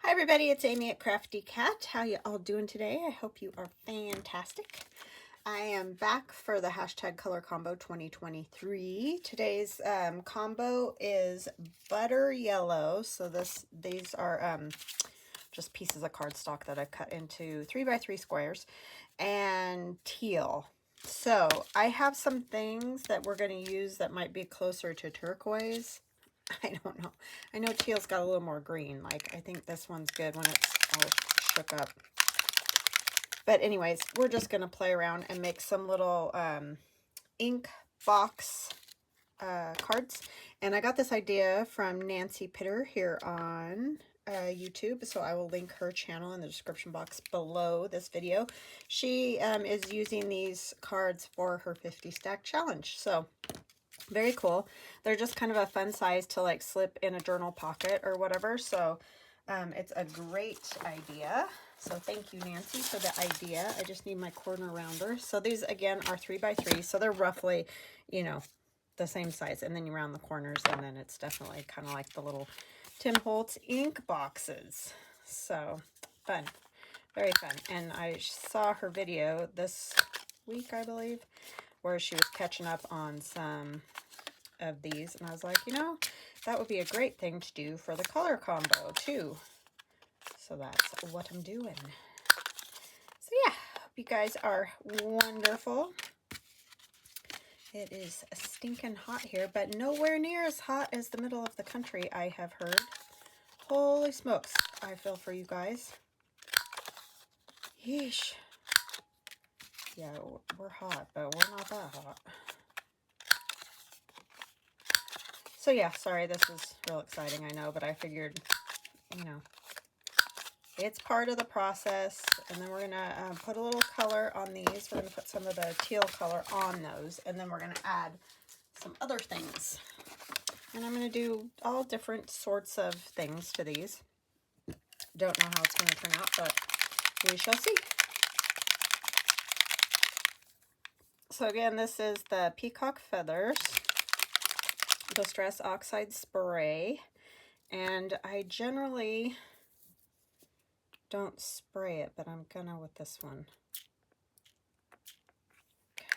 Hi everybody, it's Amy at Crafty Cat. How you all doing today? I hope you are fantastic. I am back for the hashtag color combo 2023. Today's combo is butter yellow. So these are just pieces of cardstock that I've cut into 3x3 squares, and teal. So I have some things that we're going to use that might be closer to turquoise. I don't know. I know teal's got a little more green. Like, I think this one's good when it's all shook up. But anyways, we're just going to play around and make some little ink box cards. And I got this idea from Nancy Pyter here on YouTube. So I will link her channel in the description box below this video. She is using these cards for her 50 stack challenge. So very cool. They're just kind of a fun size to like slip in a journal pocket or whatever. So it's a great idea. So thank you, Nancy, for the idea. I just need my corner rounder. So these again are 3x3. So they're roughly, you know, the same size. And then you round the corners and then it's definitely kind of like the little Tim Holtz ink boxes. So fun, very fun. And I saw her video this week, I believe, where she was catching up on some of these, and I was like, you know, that would be a great thing to do for the color combo too. So that's what I'm doing. So yeah, hope you guys are wonderful. It is stinking hot here, but nowhere near as hot as the middle of the country, I have heard. Holy smokes, I feel for you guys. Yeesh. Yeah, we're hot, but we're not that hot. So yeah, sorry, this is real exciting, I know, but I figured, you know, it's part of the process. And then we're going to put a little color on these. We're going to put some of the teal color on those, and then we're going to add some other things. And I'm going to do all different sorts of things to these. Don't know how it's going to turn out, but we shall see. So again, this is the Peacock Feathers Distress Oxide Spray, and I generally don't spray it, but I'm gonna with this one.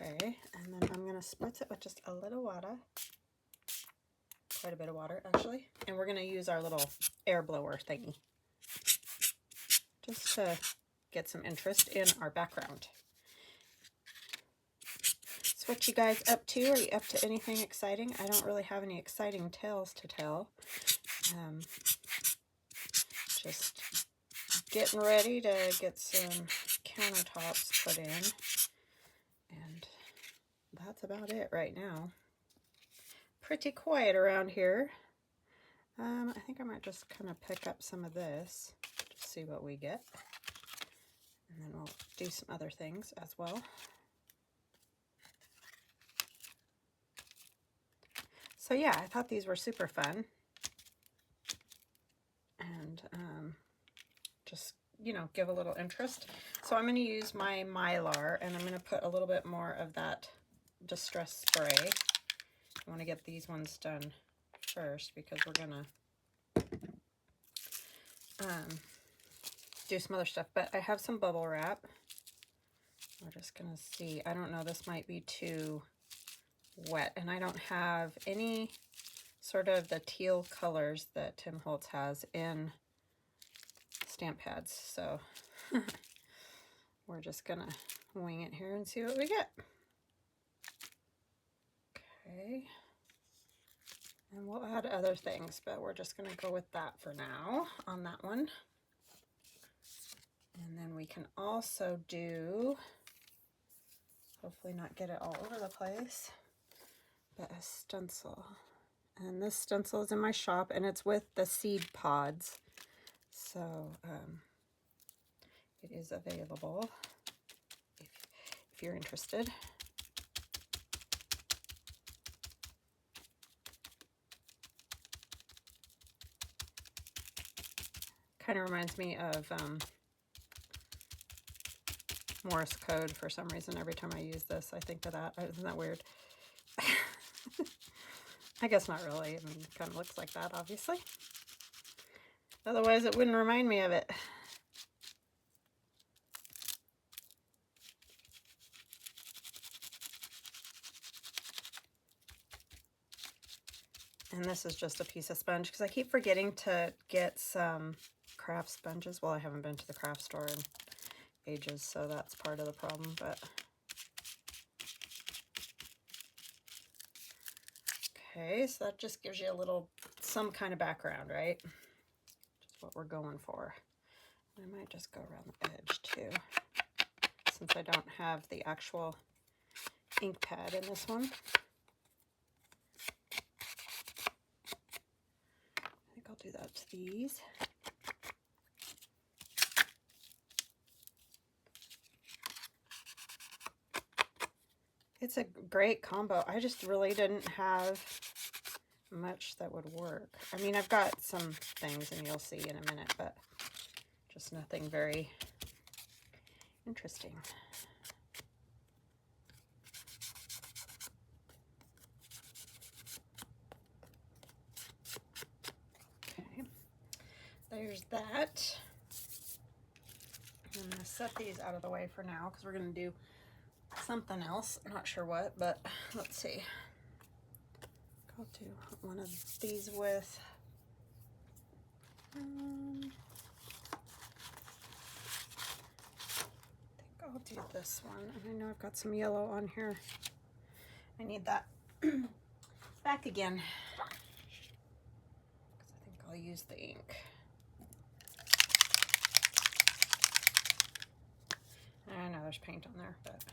Okay, and then I'm gonna spritz it with just a little water, quite a bit of water actually, and we're gonna use our little air blower thingy just to get some interest in our background. So what you guys up to? Are you up to anything exciting? I don't really have any exciting tales to tell. Just getting ready to get some countertops put in, and that's about it right now. Pretty quiet around here. I think I might just kind of pick up some of this, just see what we get, and then we'll do some other things as well. So yeah, I thought these were super fun, and just, you know, give a little interest. So I'm going to use my Mylar, and I'm going to put a little bit more of that Distress Spray. I want to get these ones done first because we're going to do some other stuff. But I have some bubble wrap. We're just going to see. I don't know, this might be too wet, and I don't have any sort of the teal colors that Tim Holtz has in stamp pads, so we're just gonna wing it here and see what we get. Okay, and we'll add other things, but we're just gonna go with that for now on that one. And then we can also do, hopefully not get it all over the place, but a stencil. And this stencil is in my shop, and it's with the seed pods. So it is available if you're interested. Kind of reminds me of Morse code for some reason. Every time I use this, I think of that. Isn't that weird? I guess not really. I mean, it kind of looks like that, obviously. Otherwise it wouldn't remind me of it. And this is just a piece of sponge because I keep forgetting to get some craft sponges. Well, I haven't been to the craft store in ages, so that's part of the problem, but okay, so that just gives you a little, some kind of background, right? Just what we're going for. I might just go around the edge too, since I don't have the actual ink pad in this one. I think I'll do that to these. It's a great combo. I just really didn't have much that would work. I mean, I've got some things and you'll see in a minute, but just nothing very interesting. Okay, there's that. I'm going to set these out of the way for now because we're going to do something else. I'm not sure what, but let's see. I'll do one of these with I think I'll do this one. And I know I've got some yellow on here. I need that back again because I think I'll use the ink. I know there's paint on there, but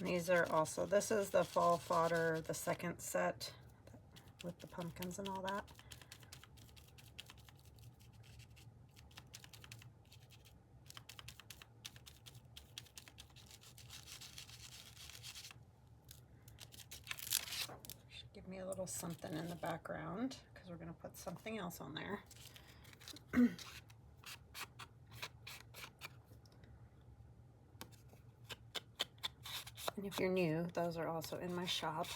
these are also, this is the fall fodder, the second set with the pumpkins and all that. Should give me a little something in the background because we're going to put something else on there. And if you're new, those are also in my shop.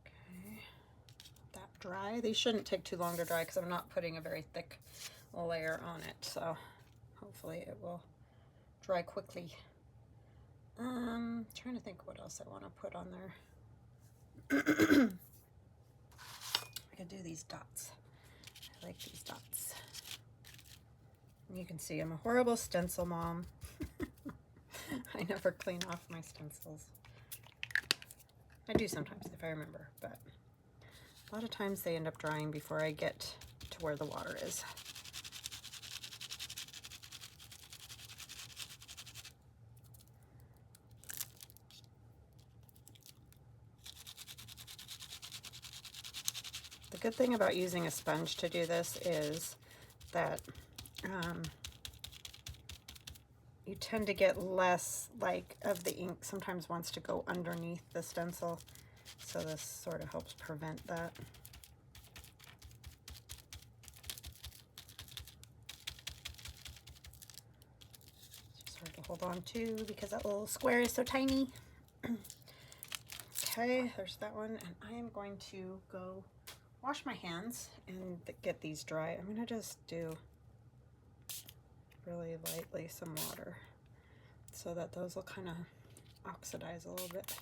Okay, that dry. These shouldn't take too long to dry because I'm not putting a very thick layer on it, so hopefully it will dry quickly. Trying to think what else I want to put on there. I could do these dots. I like these dots. And you can see I'm a horrible stencil mom. I never clean off my stencils. I do sometimes if I remember, but a lot of times they end up drying before I get to where the water is. The good thing about using a sponge to do this is that you tend to get less of the ink sometimes wants to go underneath the stencil, so this sort of helps prevent that. It's hard to hold on to because that little square is so tiny. Okay, there's that one, and I am going to go wash my hands and get these dry. I'm going to just do really lightly some water so that those will kind of oxidize a little bit.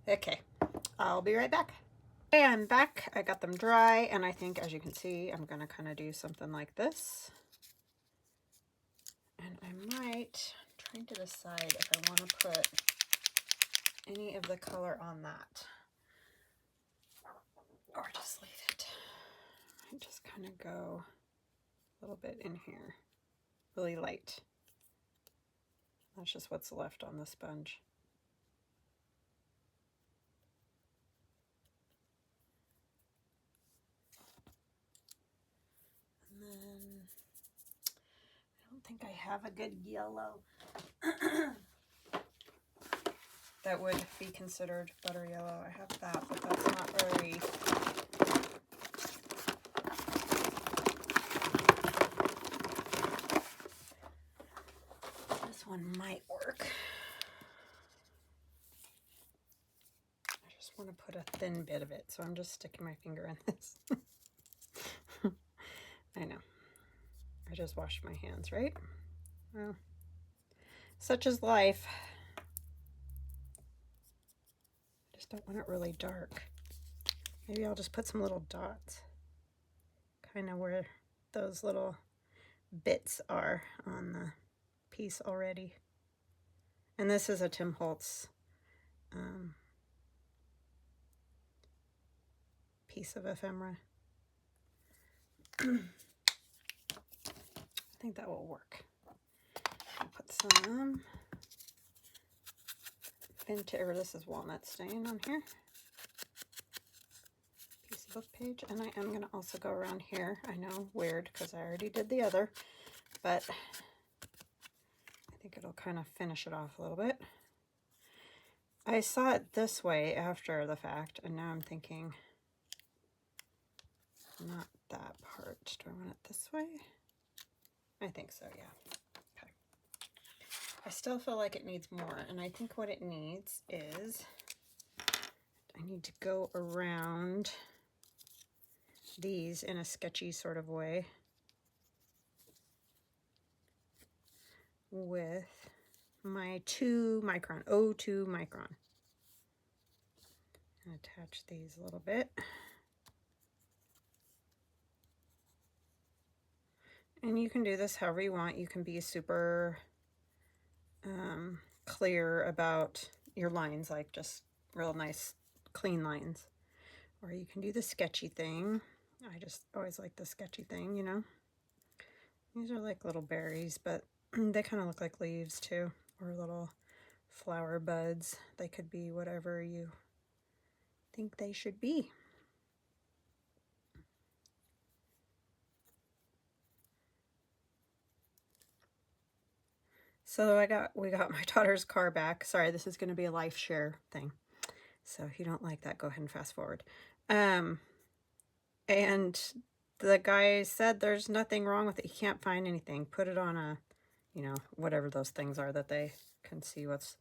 Okay, I'll be right back. Okay, I'm back. I got them dry, and I think, as you can see, I'm going to kind of do something like this. And I might, I'm trying to decide if I want to put any of the color on that or just leave it. I just kind of go a little bit in here, really light. That's just what's left on the sponge. And then I don't think I have a good yellow that would be considered butter yellow. I have that, but that's not very... This one might work. I just want to put a thin bit of it, so I'm just sticking my finger in this. I know. I just washed my hands, right? Well, such is life. I just don't want it really dark. Maybe I'll just put some little dots, kind of where those little bits are on the piece already. And this is a Tim Holtz piece of ephemera. I think that will work. I'll put some vintage, or this is walnut stain on here. Piece of book page, and I am going to also go around here. I know, weird, because I already did the other, but I think it'll kind of finish it off a little bit. I saw it this way after the fact, and now I'm thinking, not that part. Do I want it this way? I think so, yeah. Okay. I still feel like it needs more, and I think what it needs is, I need to go around these in a sketchy sort of way with my 2 micron, 02 micron. And attach these a little bit. And you can do this however you want. You can be super clear about your lines, like just real nice, clean lines. Or you can do the sketchy thing. I just always like the sketchy thing, you know. These are like little berries, but they kind of look like leaves too, or little flower buds. They could be whatever you think they should be. So we got my daughter's car back. Sorry, this is going to be a life share thing. So if you don't like that, go ahead and fast forward. And the guy said there's nothing wrong with it. He can't find anything. Put it on a, you know, whatever those things are that they can see what's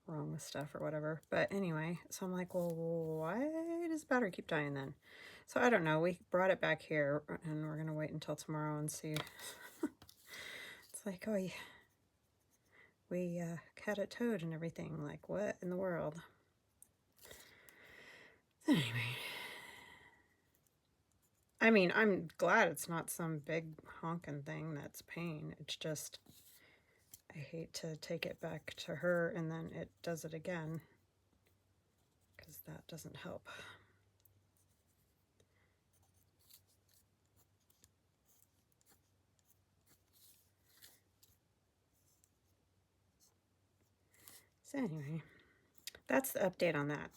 wrong with stuff or whatever. But anyway, so I'm like, well, why does the battery keep dying then? So I don't know. We brought it back here, and we're going to wait until tomorrow and see. It's like, oh, yeah. We cat a toad and everything. Like, what in the world? Anyway. I mean, I'm glad it's not some big honking thing that's pain. It's just, I hate to take it back to her and then it does it again, because that doesn't help. So anyway, that's the update on that.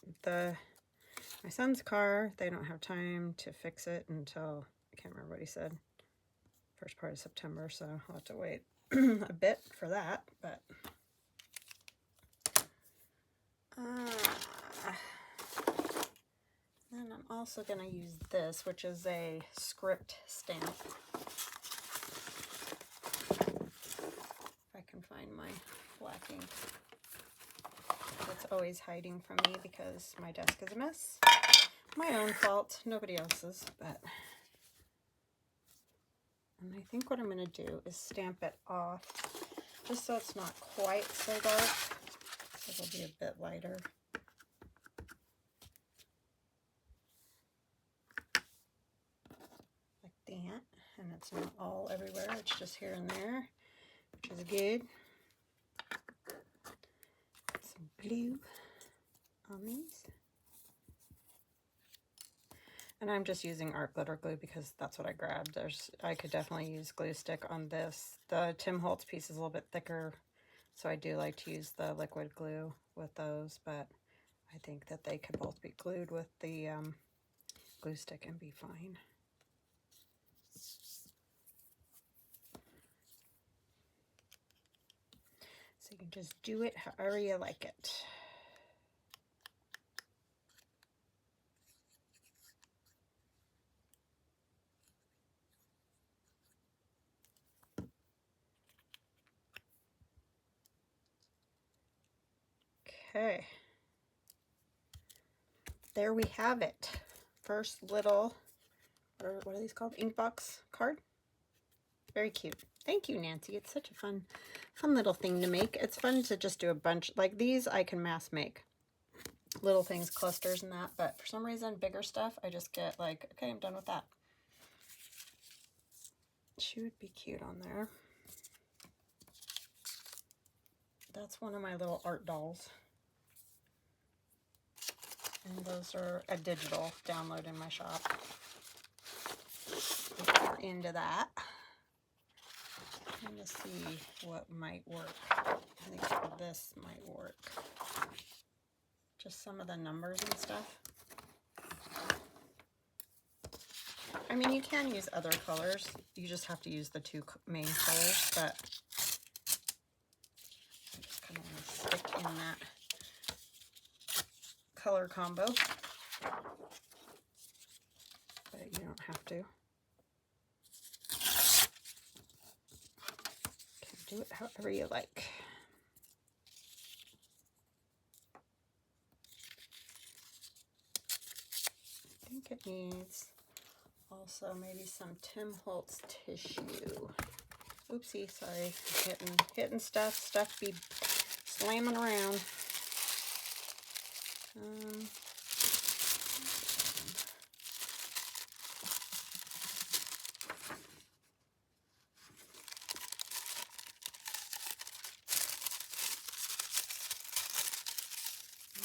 My son's car, they don't have time to fix it until, I can't remember what he said, first part of September, so I'll have to wait a bit for that, but then I'm also going to use this, which is a script stamp. If I can find my black ink. It's always hiding from me because my desk is a mess. My own fault, nobody else's, but... And I think what I'm going to do is stamp it off, just so it's not quite so dark. It'll be a bit lighter. Like that. And it's not all everywhere, it's just here and there, which is good. Some glue on these. And I'm just using art glitter glue because that's what I grabbed. I could definitely use glue stick on this. The Tim Holtz piece is a little bit thicker, so I do like to use the liquid glue with those, but I think that they could both be glued with the glue stick and be fine. You just do it however you like it. Okay. There we have it. First little, what are these called? Inkbox card. Very cute. Thank you, Nancy. It's such a fun little thing to make. It's fun to just do a bunch. Like these, I can mass make. Little things, clusters and that. But for some reason, bigger stuff, I just get like, okay, I'm done with that. She would be cute on there. That's one of my little art dolls. And those are a digital download in my shop. If you're into that. I'm going to see what might work. I think this might work. Just some of the numbers and stuff. I mean, you can use other colors. You just have to use the two main colors, but I just kind of want to stick in that color combo. But you don't have to. Do it however you like. I think it needs also maybe some Tim Holtz tissue. Oopsie, sorry. Hitting stuff. Stuff be slamming around.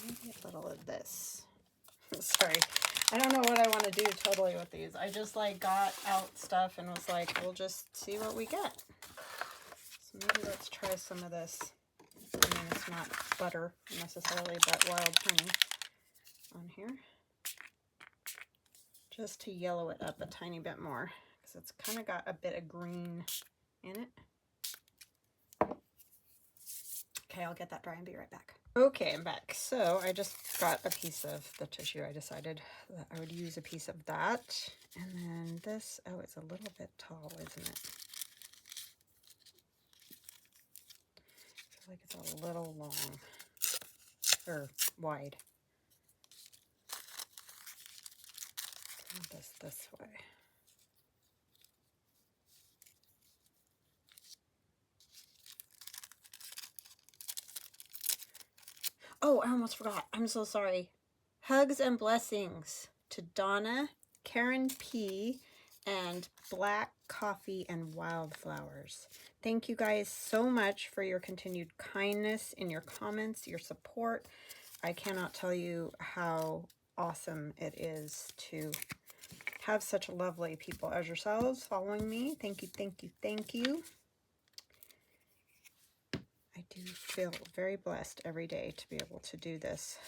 Maybe a little of this. Sorry. I don't know what I want to do totally with these. I just like got out stuff and was like, we'll just see what we get. So maybe let's try some of this. I mean, it's not butter necessarily, but wild honey on here. Just to yellow it up a tiny bit more, because it's kind of got a bit of green in it. Okay, I'll get that dry and be right back. Okay, I'm back. So I just got a piece of the tissue. I decided that I would use a piece of that. And then this, oh, it's a little bit tall, isn't it? I feel like it's a little long, or wide. Turn this way. Oh, I almost forgot. I'm so sorry. Hugs and blessings to Donna, Karen P, and Black Coffee and Wildflowers. Thank you guys so much for your continued kindness in your comments, your support. I cannot tell you how awesome it is to have such lovely people as yourselves following me. Thank you, thank you, thank you. I do feel very blessed every day to be able to do this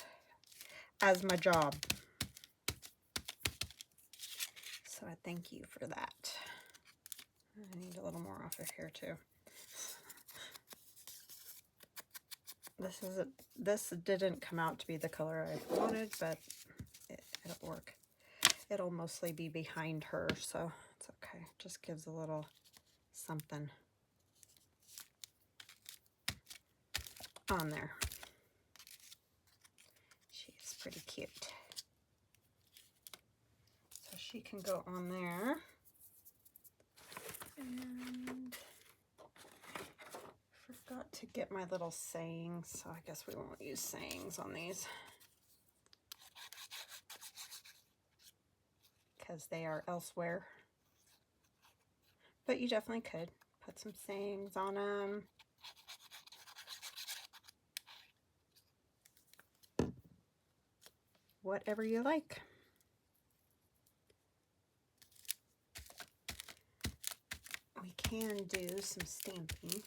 as my job. So I thank you for that. I need a little more off of here too. This didn't come out to be the color I wanted, but it'll work. It'll mostly be behind her, so it's okay. Just gives a little something on there. She's pretty cute. So she can go on there. And forgot to get my little sayings, so I guess we won't use sayings on these, because they are elsewhere. But you definitely could put some sayings on them. Whatever you like. We can do some stamping.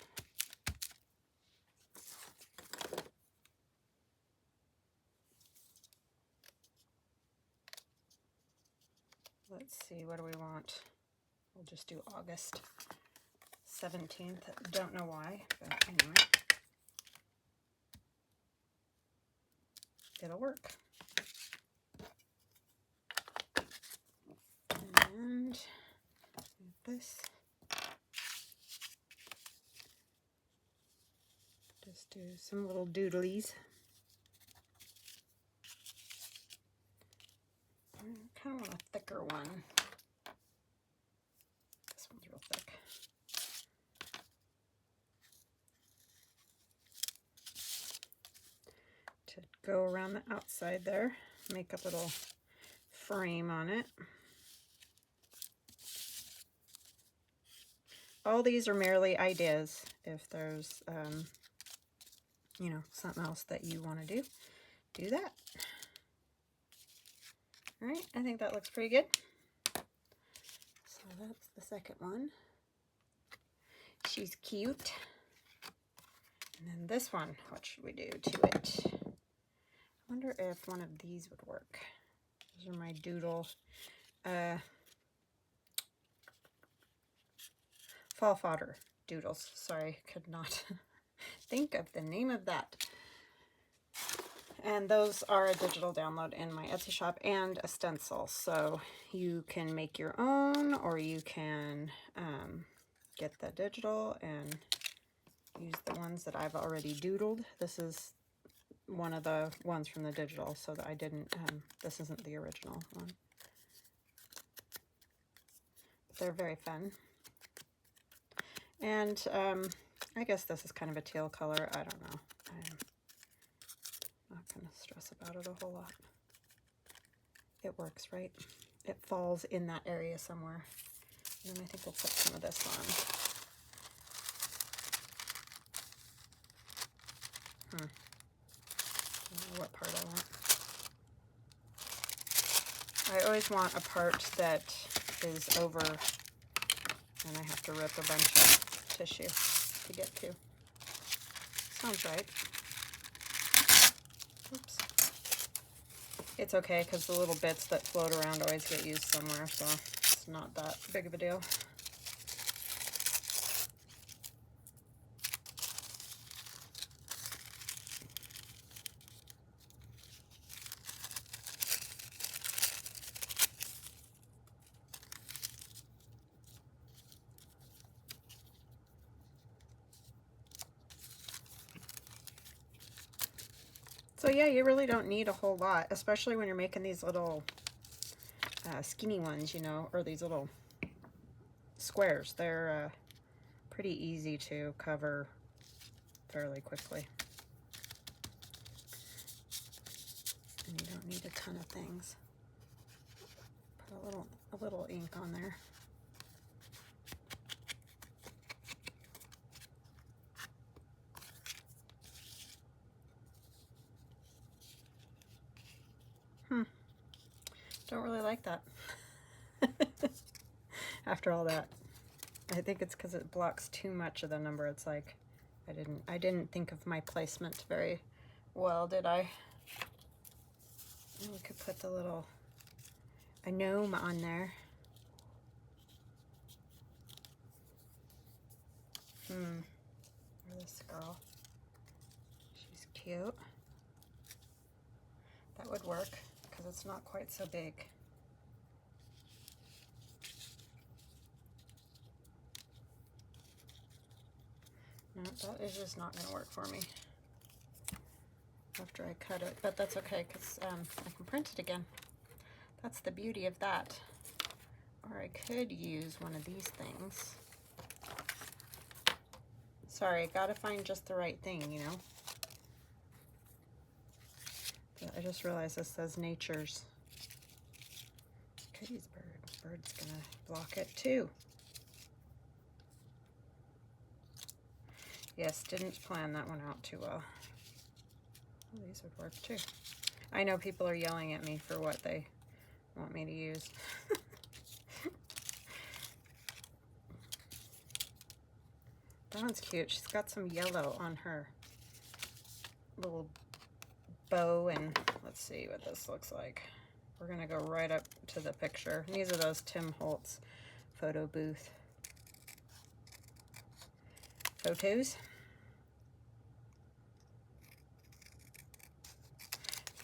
Let's see, what do we want? We'll just do August 17th. Don't know why, but anyway. it'll work. And this. Just do some little doodlies. I kind of want a thicker one. This one's real thick. To go around the outside there, make a little frame on it. All these are merely ideas. If there's, you know, something else that you want to do that. All right, I think that looks pretty good. So that's the second one. She's cute. And then this one, what should we do to it? I wonder if one of these would work. Those are my doodle fall fodder doodles. Sorry, could not think of the name of that. And those are a digital download in my Etsy shop and a stencil. So you can make your own, or you can get the digital and use the ones that I've already doodled. This is one of the ones from the digital, so that I didn't, this isn't the original one. They're very fun. And I guess this is kind of a teal color. I don't know. I'm not going to stress about it a whole lot. It works, right? It falls in that area somewhere. And then I think we'll put some of this on. I don't know what part I want. I always want a part that is over, and I have to rip a bunch of tissue to get to. Sounds right. Oops. It's okay, because the little bits that float around always get used somewhere, so it's not that big of a deal. So yeah, you really don't need a whole lot, especially when you're making these little skinny ones, you know, or these little squares. They're pretty easy to cover fairly quickly. And you don't need a ton of things. Put a little ink on there. Don't really like that. After all that, I think it's because it blocks too much of the number. It's like I didn't think of my placement very well, did I? And we could put the little a gnome on there. Or this girl. She's cute. That would work because it's not quite so big. No, that is just not going to work for me after I cut it, but that's okay because I can print it again. That's the beauty of that. Or I could use one of these things. Sorry, gotta find just the right thing, you know. But I just realized this says nature's. Could use bird. Bird's gonna block it too. Yes, didn't plan that one out too well. Oh, these would work too. I know people are yelling at me for what they want me to use. That one's cute. She's got some yellow on her little bow, and let's see what this looks like. We're gonna go right up to the picture. And these are those Tim Holtz photo booth photos.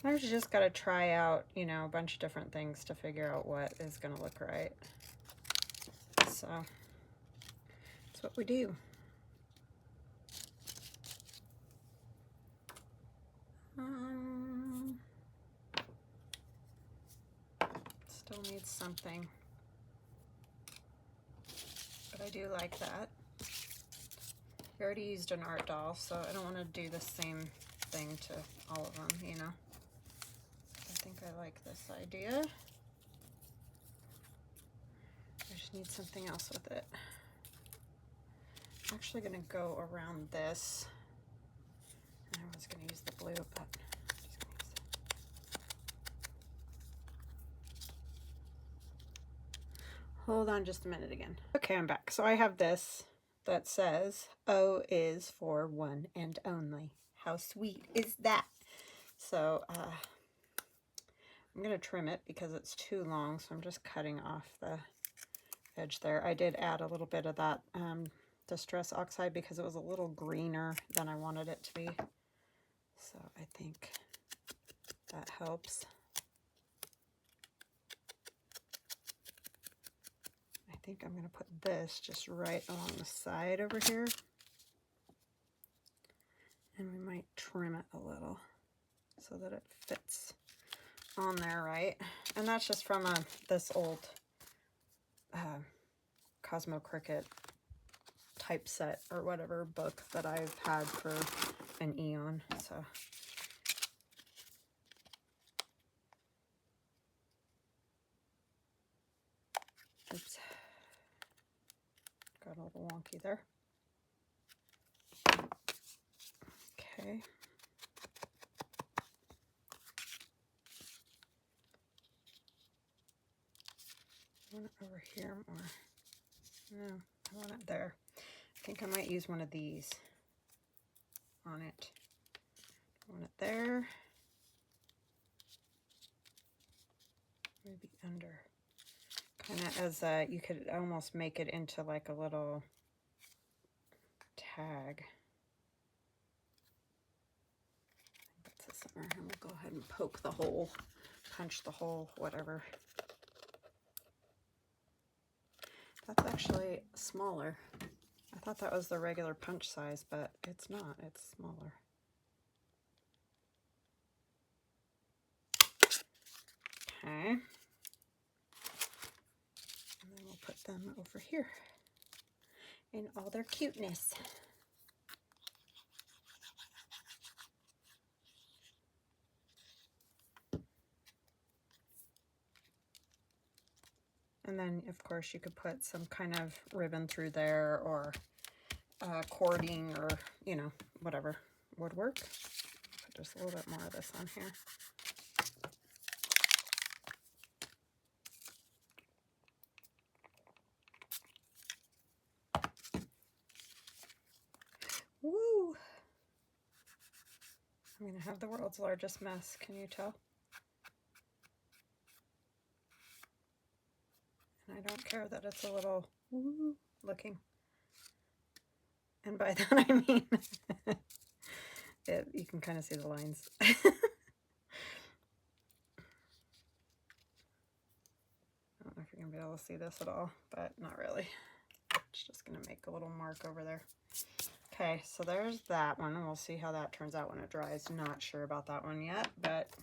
Sometimes you just got to try out, you know, a bunch of different things to figure out what is going to look right. So that's what we do. Still needs something, but I do like that. We already used an art doll, so I don't want to do the same thing to all of them, you know. I think I like this idea. I just need something else with it. I'm actually going to go around this. I was going to use the blue, but I'm just going to use it. Hold on just a minute again. Okay, I'm back. So I have this that says, O is for one and only. How sweet is that? So I'm going to trim it because it's too long, so I'm just cutting off the edge there. I did add a little bit of that Distress Oxide because it was a little greener than I wanted it to be. So I think that helps. I think I'm going to put this just right along the side over here. And we might trim it a little so that it fits on there right. And that's just from this old Cosmo Cricut typeset or whatever book that I've had for an eon. So oops, got a little wonky there. Okay. I want it over here more. No, I want it there. I think I might use one of these on it. I want it there. Maybe under. Kind of as you could almost make it into like a little tag. That's the center. And we'll go ahead and poke the hole, punch the hole, whatever. That's actually smaller. I thought that was the regular punch size, but it's not. It's smaller. Okay. And then we'll put them over here in all their cuteness. And then, of course, you could put some kind of ribbon through there or cording or, you know, whatever would work. Put just a little bit more of this on here. Woo! I'm going to have the world's largest mess. Can you tell? And I don't care that it's a little woo looking. And by that I mean you can kind of see the lines. I don't know if you're going to be able to see this at all, but not really. It's just going to make a little mark over there. Okay, so there's that one, and we'll see how that turns out when it dries. Not sure about that one yet, but,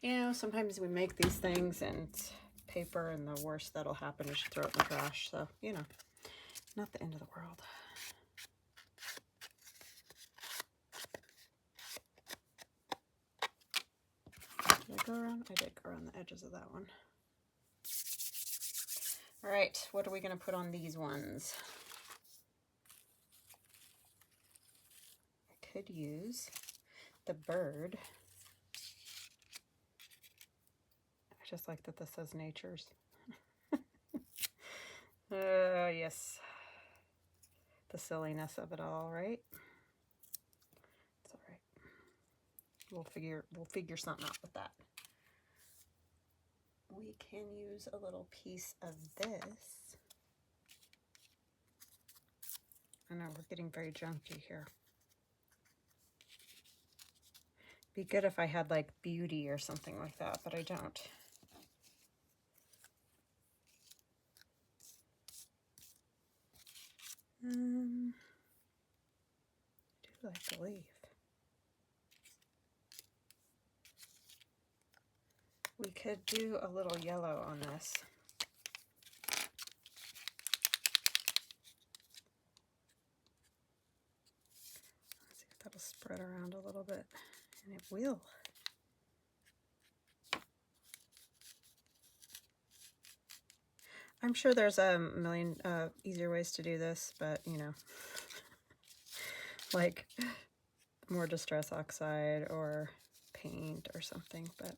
you know, sometimes we make these things and it's paper, and the worst that'll happen is you throw it in the trash. So, you know, not the end of the world. Did I go around? I did go around the edges of that one. All right, what are we going to put on these ones? I could use the bird. I just like that this says nature's. Yes. The silliness of it all, right? It's all right. We'll figure something out with that. We can use a little piece of this. I know we're getting very junky here. Be good if I had like Beauty or something like that, but I don't. I do like the leaf. We could do a little yellow on this. Let's see if that'll spread around a little bit, and it will. I'm sure there's a million easier ways to do this, but you know, like more Distress Oxide or paint or something, but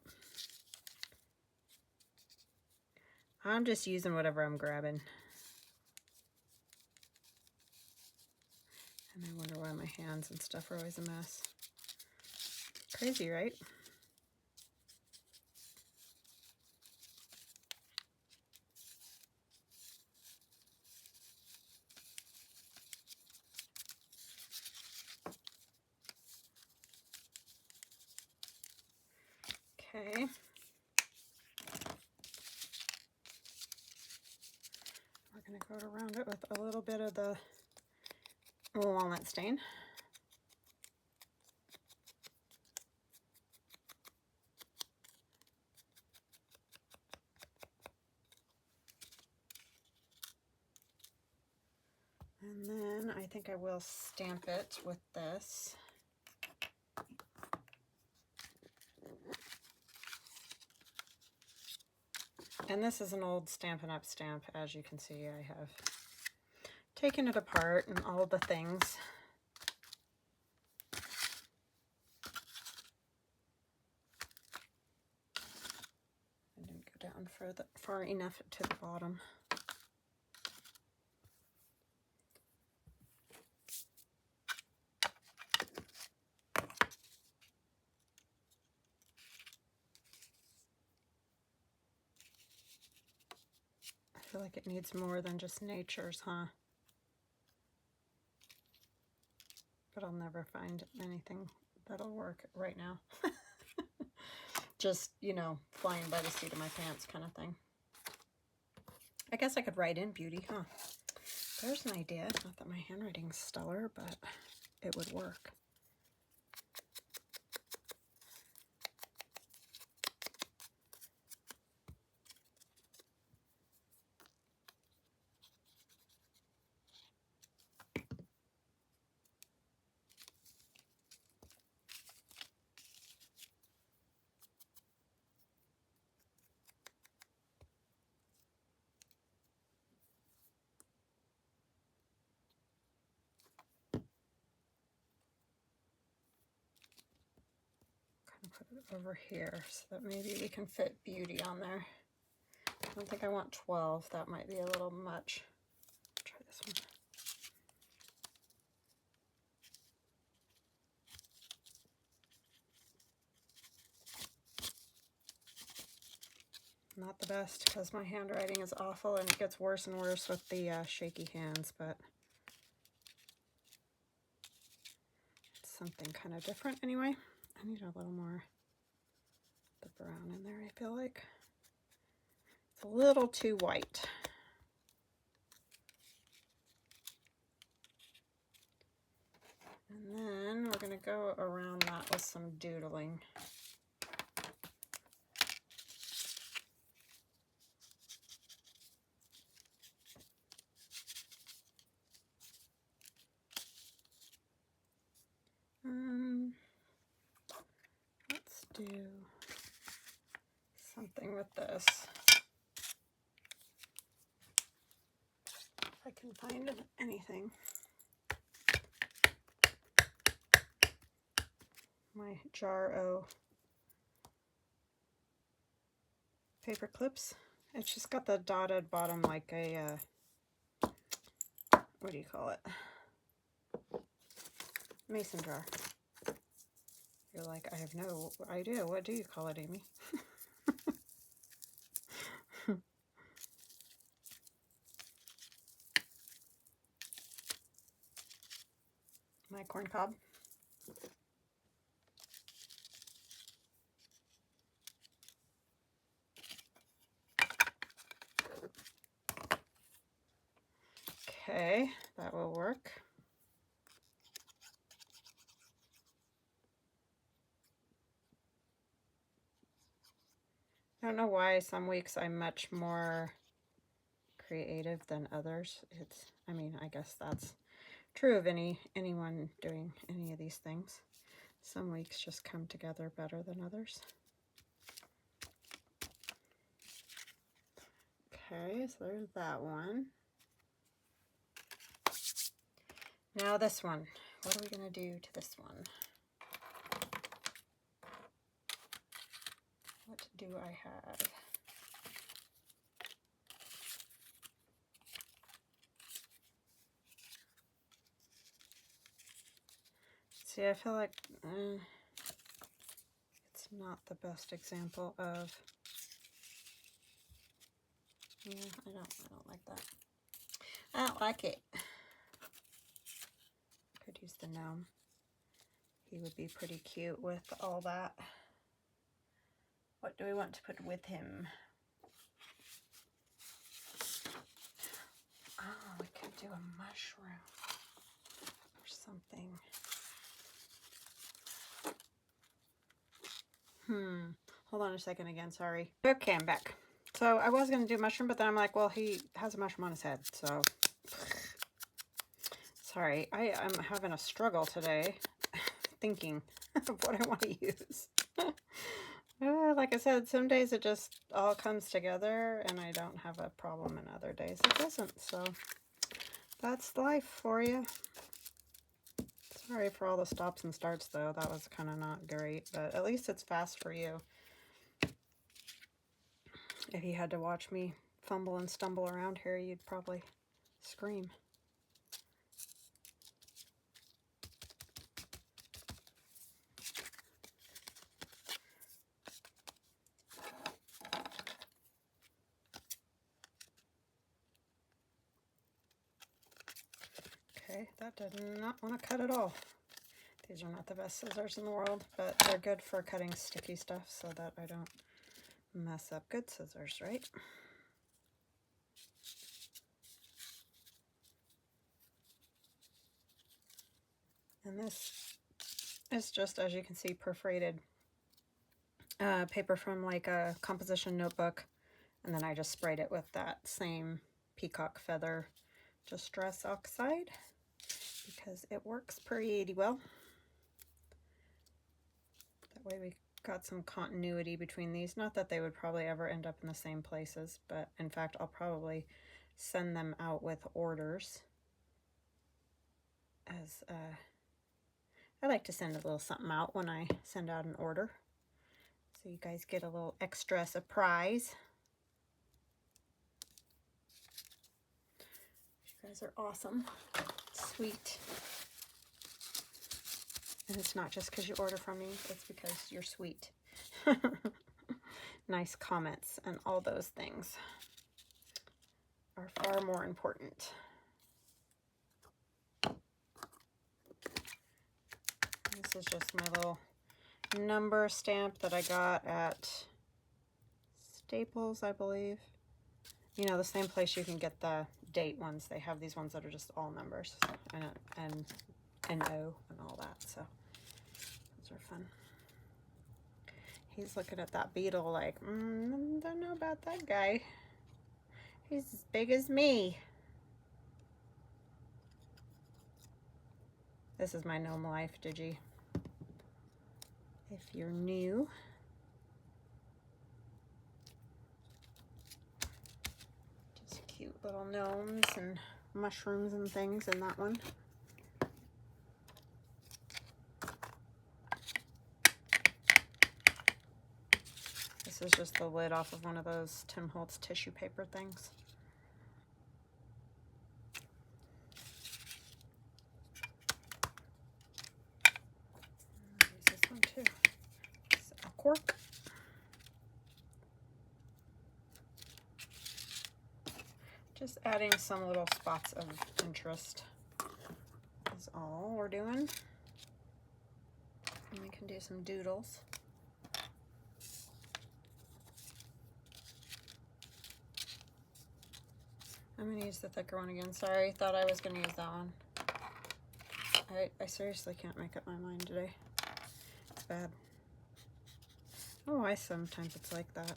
I'm just using whatever I'm grabbing. And I wonder why my hands and stuff are always a mess. Crazy, right? Okay. We're going to go around it with a little bit of the walnut stain. And then I think I will stamp it with this. And this is an old Stampin' Up! Stamp. As you can see, I have taken it apart and all the things. I didn't go down far enough to the bottom. I feel like it needs more than just nature's, huh? But I'll never find anything that'll work right now. Just, you know, flying by the seat of my pants kind of thing. I guess I could write in Beauty, huh? There's an idea. Not that my handwriting's stellar, but it would work. Put it over here so that maybe we can fit Beauty on there. I don't think I want 12. That might be a little much. Try this one. Not the best because my handwriting is awful and it gets worse and worse with the shaky hands, but it's something kind of different anyway. I need a little more of the brown in there, I feel like. It's a little too white. And then we're going to go around that with some doodling. Let's do something with this. If I can find anything. My Jar-O paper clips. It's just got the dotted bottom like a, what do you call it? Mason jar. You're like, I have no idea. What do you call it, Amy? My corn cob. Okay, that will work. I don't know why some weeks I'm much more creative than others. I mean, I guess that's true of anyone doing any of these things. Some weeks just come together better than others. Okay, so there's that one. Now this one. What are we going to do to this one? What do I have? See, I feel like it's not the best example of... Yeah, I don't like that. I don't like it. Could use the gnome. He would be pretty cute with all that. What do we want to put with him? Oh, we could do a mushroom or something. Hold on a second again, sorry. Okay, I'm back. So I was going to do mushroom, but then I'm like, well, he has a mushroom on his head, so... Sorry, I'm having a struggle today thinking of what I want to use. Like I said, some days it just all comes together and I don't have a problem, and other days it doesn't. So that's life for you. Sorry for all the stops and starts though. That was kind of not great, but at least it's fast for you. If you had to watch me fumble and stumble around here, you'd probably scream. Okay, that did not want to cut at all. These are not the best scissors in the world, but they're good for cutting sticky stuff so that I don't mess up. Good scissors, right? And this is just, as you can see, perforated paper from like a composition notebook. And then I just sprayed it with that same peacock feather distress oxide because it works pretty well. That way we got some continuity between these. Not that they would probably ever end up in the same places, but in fact I'll probably send them out with orders, as I like to send a little something out when I send out an order, so you guys get a little extra surprise. You guys are awesome, sweet, and it's not just because you order from me, it's because you're sweet. Nice comments and all those things are far more important. This is just my little number stamp that I got at Staples, I believe. You know, the same place you can get the date ones. They have these ones that are just all numbers and O and all that. So those are fun. He's looking at that beetle like, don't know about that guy. He's as big as me. This is my gnome life, Digi. If you're new. Just cute little gnomes and mushrooms and things in that one. This is just the lid off of one of those Tim Holtz tissue paper things. There's this one too. It's a cork. Just adding some little spots of interest is all we're doing. And we can do some doodles. I'm gonna use the thicker one again. Sorry, thought I was gonna use that one. I seriously can't make up my mind today. It's bad. Oh, why sometimes it's like that.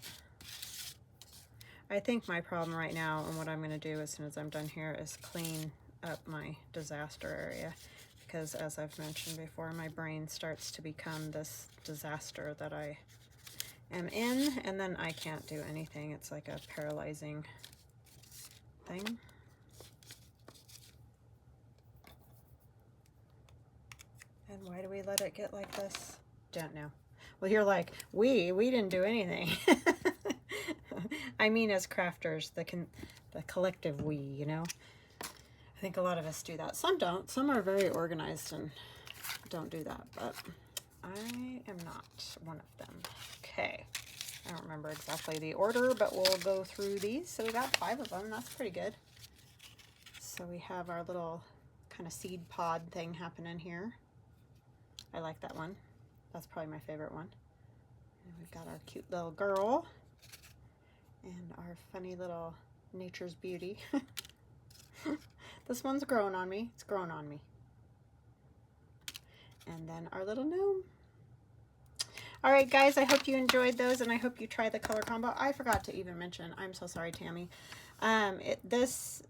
I think my problem right now, and what I'm gonna do as soon as I'm done here, is clean up my disaster area. Because as I've mentioned before, my brain starts to become this disaster that I am in, and then I can't do anything. It's like a paralyzing thing. And why do we let it get like this? Don't know. Well, you're like, we didn't do anything. I mean, as crafters, the collective we, you know. I think a lot of us do that. Some don't. Some are very organized and don't do that, but I am not one of them. Okay. I don't remember exactly the order, but we'll go through these. So we got 5 of them. That's pretty good. So we have our little kind of seed pod thing happening here. I like that one. That's probably my favorite one. And we've got our cute little girl and our funny little nature's beauty. This one's growing on me. It's growing on me. And then our little gnome. All right, guys, I hope you enjoyed those, and I hope you try the color combo. I forgot to even mention, I'm so sorry, Tammy. This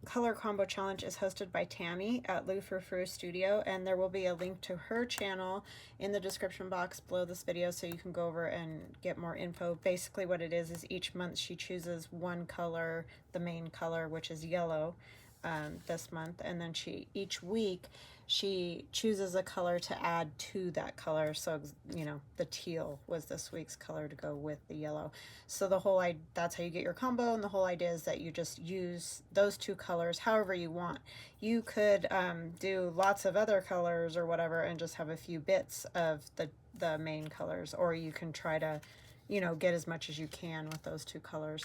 color combo challenge is hosted by Tammy at Lou Frou Frou Studio, and there will be a link to her channel in the description box below this video, so you can go over and get more info. Basically what it is each month she chooses one color, the main color, which is yellow this month, and then each week she chooses a color to add to that color. So, you know, the teal was this week's color to go with the yellow. So that's how you get your combo, and the whole idea is that you just use those 2 colors however you want. You could do lots of other colors or whatever and just have a few bits of the main colors, or you can try to, you know, get as much as you can with those 2 colors.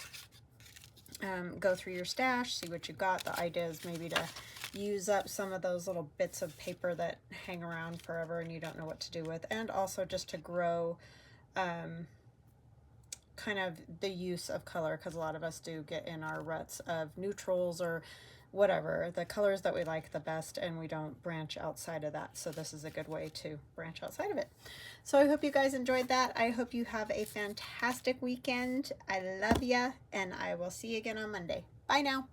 Go through your stash, see what you got. The idea is maybe to use up some of those little bits of paper that hang around forever and you don't know what to do with, and also just to grow kind of the use of color, because a lot of us do get in our ruts of neutrals or whatever, the colors that we like the best, and we don't branch outside of that. So this is a good way to branch outside of it. So I hope you guys enjoyed that. I hope you have a fantastic weekend. I love ya, and I will see you again on Monday. Bye now.